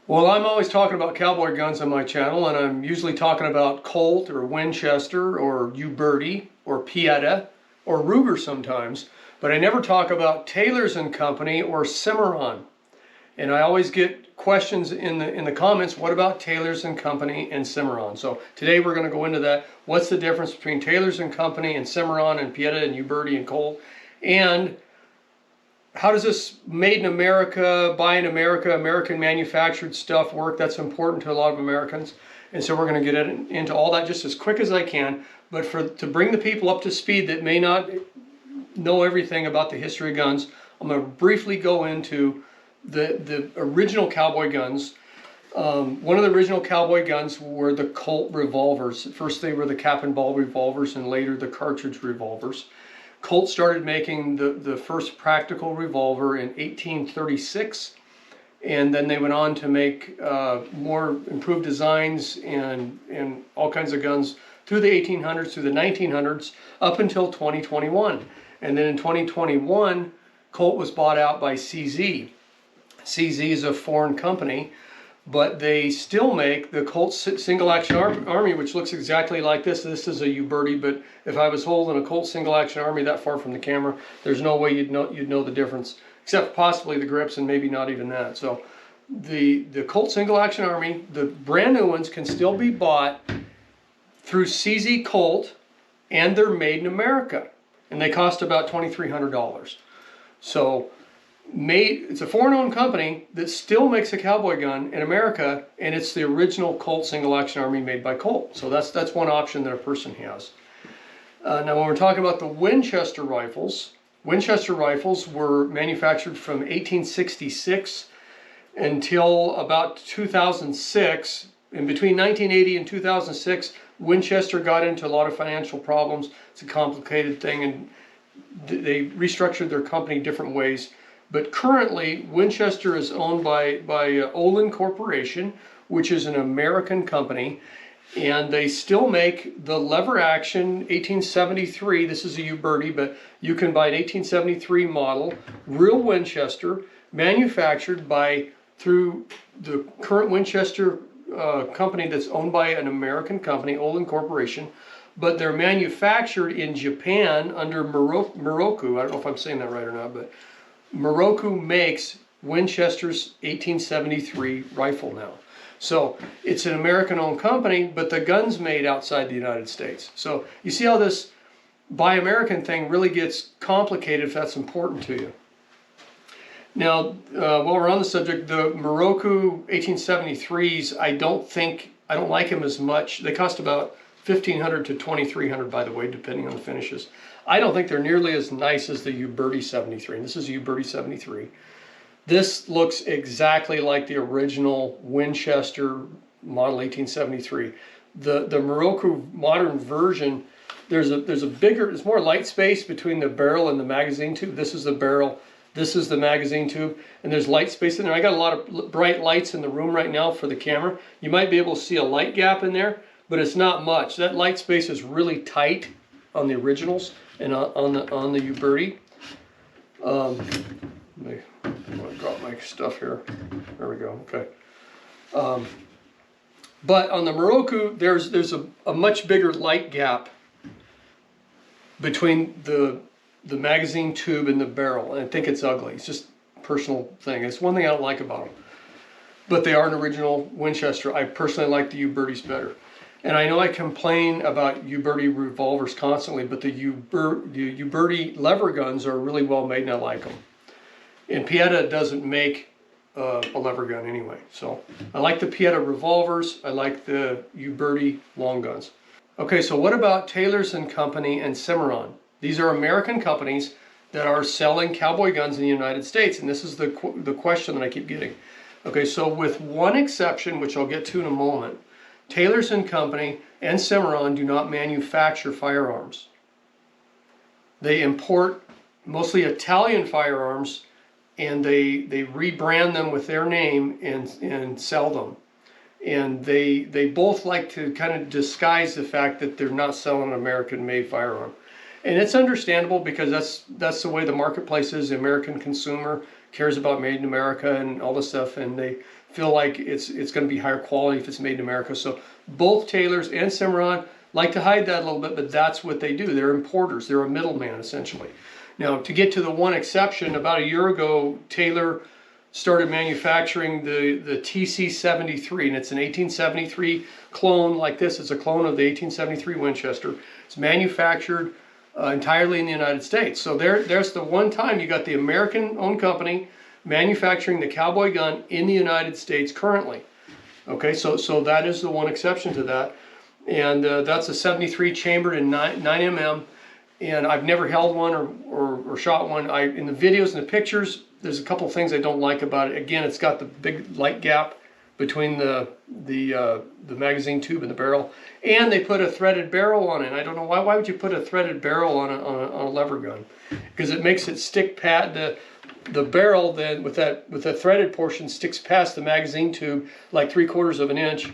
Well, I'm always talking about cowboy guns on my channel, and I'm usually talking about Colt or Winchester or Uberti or Pietta or Ruger sometimes, but I never talk about Taylor's and Company or Cimarron. And I always get questions in the comments, what about Taylor's and Company and Cimarron? So today we're going to go into that. What's the difference between Taylor's and Company and Cimarron and Pietta and Uberti and Colt? And how does this made in America, buy in America, American manufactured stuff work? That's important to a lot of Americans. And so we're going to get into all that just as quick as I can. But to bring the people up to speed that may not know everything about the history of guns, I'm going to briefly go into the original cowboy guns. One of the original cowboy guns were the Colt revolvers. First they were the cap and ball revolvers and later the cartridge revolvers. Colt started making the first practical revolver in 1836, and then they went on to make more improved designs and all kinds of guns through the 1800s, through the 1900s, up until 2021. And then in 2021, Colt was bought out by CZ. CZ is a foreign company, but they still make the Colt single action army, which looks exactly like this. This is a Uberti, but if I was holding a Colt single action army that far from the camera, there's no way you'd know the difference, except possibly the grips and maybe not even that. So the Colt single action army, the brand new ones, can still be bought through CZ Colt, and they're made in America, and they cost about $2,300. So it's a foreign-owned company that still makes a cowboy gun in America, and it's the original Colt single-action army made by Colt. So that's one option that a person has. Now, when we're talking about the Winchester rifles were manufactured from 1866 until about 2006. And between 1980 and 2006, Winchester got into a lot of financial problems. It's a complicated thing, and they restructured their company different ways. But currently, Winchester is owned by Olin Corporation, which is an American company, and they still make the lever action 1873. This is a Uberti, but you can buy an 1873 model, real Winchester, manufactured through the current Winchester company that's owned by an American company, Olin Corporation, but they're manufactured in Japan under Moroku. I don't know if I'm saying that right or not, but Moroku makes Winchester's 1873 rifle now. So it's an American-owned company, but the gun's made outside the United States. So you see how this Buy American thing really gets complicated if that's important to you. Now, while we're on the subject, the Moroku 1873s, I don't like them as much. They cost about $1,500 to $2,300, by the way, depending on the finishes. I don't think they're nearly as nice as the Uberti 73. And this is a Uberti 73. This looks exactly like the original Winchester model 1873. The Moroku modern version, there's more light space between the barrel and the magazine tube. This is the barrel. This is the magazine tube, and there's light space in there. I got a lot of bright lights in the room right now for the camera. You might be able to see a light gap in there, but it's not much. That light space is really tight on the originals and on the Uberti. I'm gonna drop my stuff here. There we go. Okay. But on the Moroku, there's a much bigger light gap between the magazine tube and the barrel, and I think it's ugly. It's just a personal thing. It's one thing I don't like about them. But they are an original Winchester. I personally like the Ubertis better. And I know I complain about Uberti revolvers constantly, but the Uberti lever guns are really well made, and I like them. And Pietta doesn't make a lever gun anyway. So I like the Pietta revolvers. I like the Uberti long guns. Okay, so what about Taylor's and Company and Cimarron? These are American companies that are selling cowboy guns in the United States, and this is the question that I keep getting. Okay, so with one exception, which I'll get to in a moment, Taylor's and Company and Cimarron do not manufacture firearms. They import mostly Italian firearms, and they rebrand them with their name and sell them. And they both like to kind of disguise the fact that they're not selling an American-made firearm. And it's understandable because that's the way the marketplace is. The American consumer cares about made in America and all this stuff, and they feel like it's going to be higher quality if it's made in America. So both Taylor's and Cimarron like to hide that a little bit, but that's what they do. They're importers. They're a middleman, essentially. Now, to get to the one exception, about a year ago, Taylor started manufacturing the TC-73, and it's an 1873 clone like this. It's a clone of the 1873 Winchester. It's manufactured entirely in the United States. So there's the one time you got the American-owned company manufacturing the cowboy gun in the United States currently. Okay, so that is the one exception to that. And that's a 73 chambered in 9mm. And I've never held one or shot one. In the videos and the pictures, there's a couple of things I don't like about it. Again, it's got the big light gap between the magazine tube and the barrel, and they put a threaded barrel on it. I don't know why. Why would you put a threaded barrel on a lever gun? Because it makes it stick pat the barrel then with the threaded portion sticks past the magazine tube like 3/4 of an inch,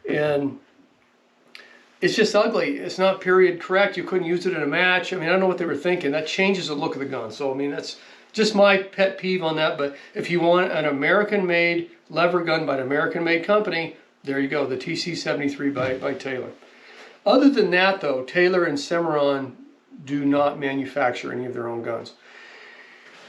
and it's just ugly. It's not period correct. You couldn't use it in a match. I mean, I don't know what they were thinking. That changes the look of the gun. So, I mean, that's just my pet peeve on that. But if you want an American-made lever gun by an American-made company, there you go, the TC-73 by Taylor. Other than that, though, Taylor and Cimarron do not manufacture any of their own guns.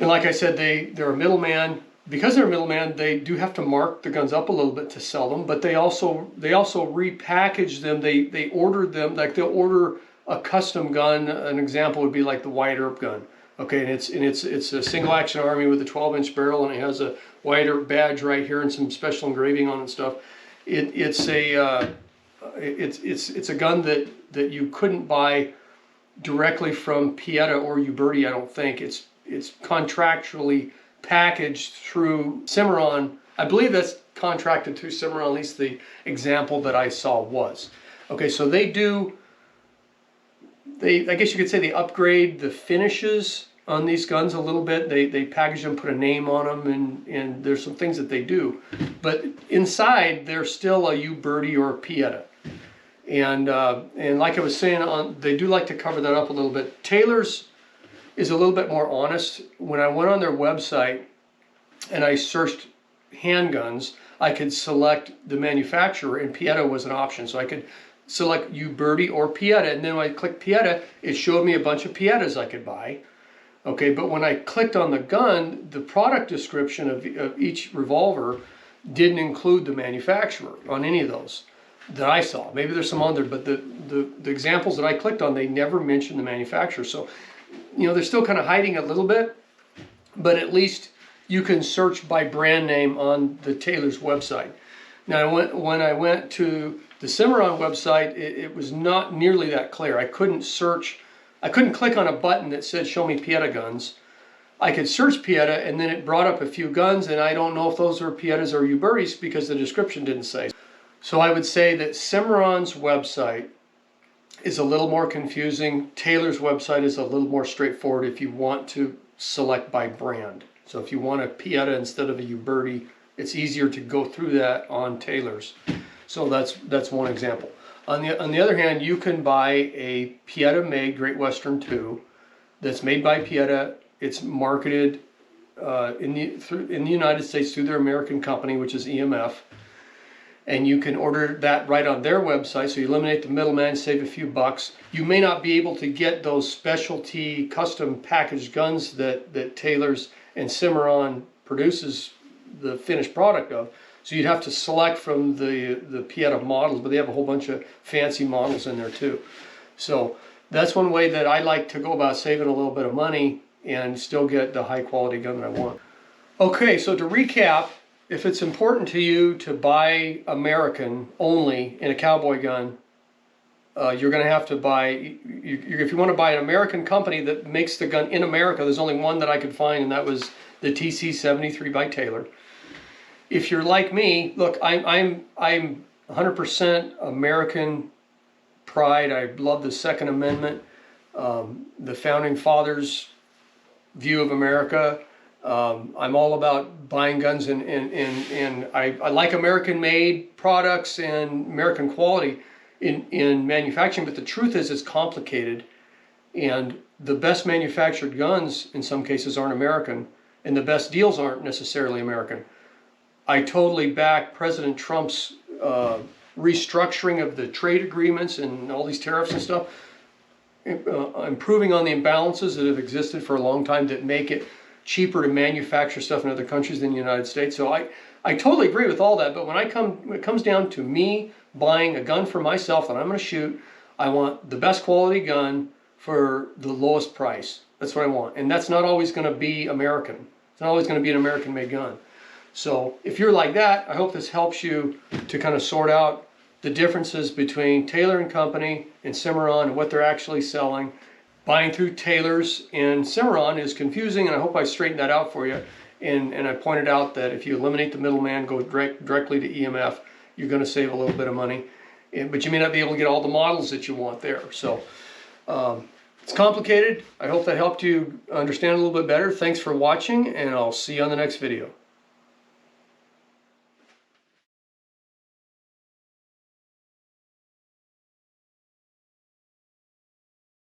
And like I said, they're a middleman. Because they're a middleman, they do have to mark the guns up a little bit to sell them, but they also repackage them. They order them, like they'll order a custom gun. An example would be like the Wyatt Earp gun. Okay, and it's a single action Army with a 12-inch barrel, and it has a Wyatt Earp badge right here and some special engraving on it and stuff. It's a gun that you couldn't buy directly from Pietta or Uberti. I don't think it's contractually packaged through Cimarron. I believe that's contracted through Cimarron, at least the example that I saw was. Okay, so I guess you could say they upgrade the finishes on these guns a little bit. They package them, put a name on them, and there's some things that they do. But inside, they're still a Uberti or a Pietta. And like I was saying, they do like to cover that up a little bit. Taylor's is a little bit more honest. When I went on their website and I searched handguns, I could select the manufacturer, and Pietta was an option. So I could select Uberti or Pietta, and then when I clicked Pietta, it showed me a bunch of Piettas I could buy. Okay, but when I clicked on the gun, the product description of each revolver didn't include the manufacturer on any of those that I saw. Maybe there's some on there, but the examples that I clicked on, they never mentioned the manufacturer. So, you know, they're still kind of hiding a little bit, but at least you can search by brand name on the Taylor's website. Now, when I went to the Cimarron website, it was not nearly that clear. I couldn't click on a button that said show me Pietta guns. I could search Pietta, and then it brought up a few guns, and I don't know if those are Piettas or Ubertis because the description didn't say. So I would say that Cimarron's website is a little more confusing. Taylor's website is a little more straightforward if you want to select by brand. So if you want a Pietta instead of a Uberti, it's easier to go through that on Taylor's. So that's one example. On the other hand, you can buy a Pietta-made Great Western II that's made by Pietta. It's marketed in the United States through their American company, which is EMF. And you can order that right on their website, so you eliminate the middleman, save a few bucks. You may not be able to get those specialty custom packaged guns that Taylor's and Cimarron produces the finished product of. So you'd have to select from the Pietta models, but they have a whole bunch of fancy models in there too. So that's one way that I like to go about saving a little bit of money and still get the high quality gun that I want. Okay, so to recap, if it's important to you to buy American only in a cowboy gun, you're going to have to buy, if you want to buy an American company that makes the gun in America, there's only one that I could find, and that was the TC-73 by Taylor. If you're like me, look, I'm 100% American pride. I love the Second Amendment, the Founding Fathers' view of America. I'm all about buying guns, and I like American-made products and American quality in manufacturing, but the truth is it's complicated, and the best manufactured guns in some cases aren't American, and the best deals aren't necessarily American. I totally back President Trump's restructuring of the trade agreements and all these tariffs and stuff, improving on the imbalances that have existed for a long time that make it cheaper to manufacture stuff in other countries than the United States. So I totally agree with all that, but when it comes down to me buying a gun for myself that I'm going to shoot, I want the best quality gun for the lowest price. That's what I want. And that's not always going to be American. It's not always going to be an American-made gun. So if you're like that, I hope this helps you to kind of sort out the differences between Taylor and Company and Cimarron and what they're actually selling. Buying through Taylor's and Cimarron is confusing, and I hope I straightened that out for you. And I pointed out that if you eliminate the middleman, go directly to EMF, you're going to save a little bit of money. But you may not be able to get all the models that you want there. So it's complicated. I hope that helped you understand a little bit better. Thanks for watching, and I'll see you on the next video.